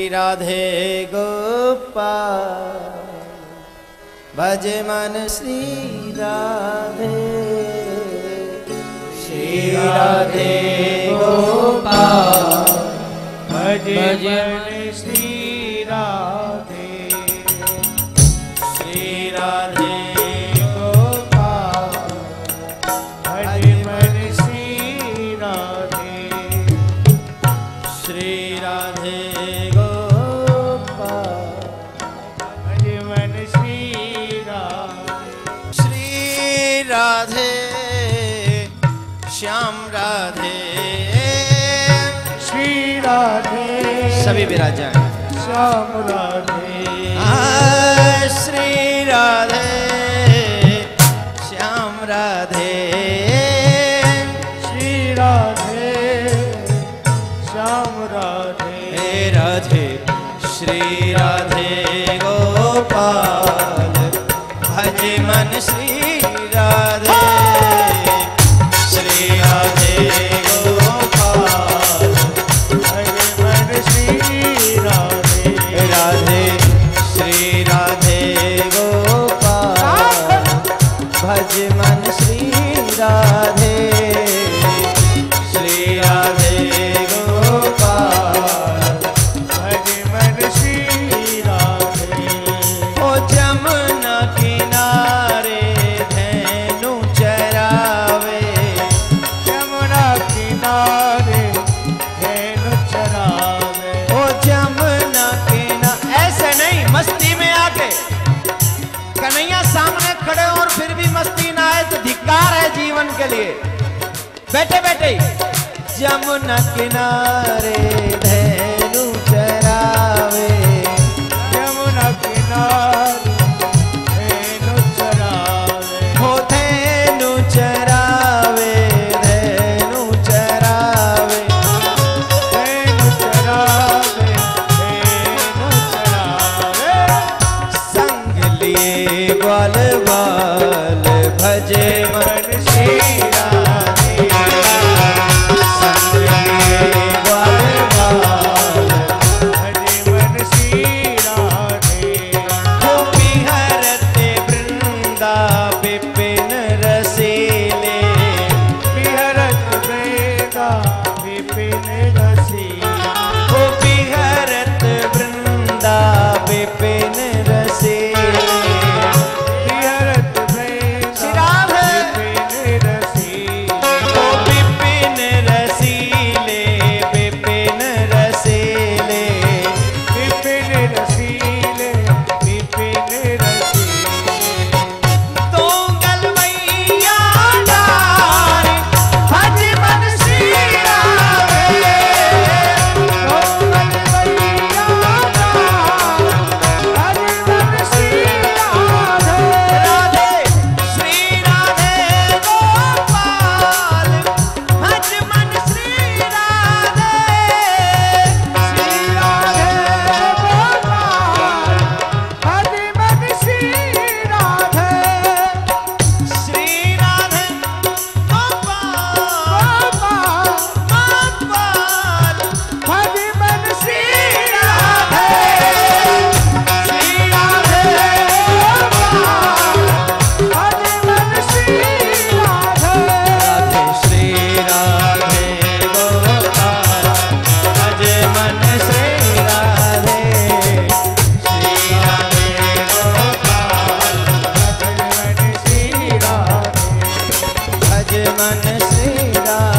राधे गोपाल भज मन श्री राधे। श्री राधे गोपाल भज मन श्री राधे। श्री राधे गोपाल भज मन श्री राधे। श्री राधे राधे श्याम राधे। श्री राधे सभी विराजा श्याम राधे। श्री राधे श्याम राधे। श्री राधे श्याम राधे। राधे श्री राधे गोपाल भज मन श्री राधे। श्री राधे गोपाल भज मन श्री राधे। राधे श्री राधे गोपाल भज मन श्री राधे। श्री राधे गोपाल भज मन श्री राधे। ओ जमुना किनारे मस्ती में आके कन्हैया सामने खड़े और फिर भी मस्ती ना आए तो धिक्कार है जीवन के लिए। बैठे बैठे जमुना किनारे धेनु चरावे। जमुना किनारे धेनु चरावे। हो धेनु चरावे धेनु चरावे। धेनु चरावे ग्वाल बाल भजे मन श्री राधे। संग लिए ग्वाल बाल भजे मन श्री राधे। गोपी हरते वृंदा विपिन रसीले। बिहरत वृंदा विपिन रसीले। गोपी हरत वृंदा विपिन रसीले। मन श्री राधे।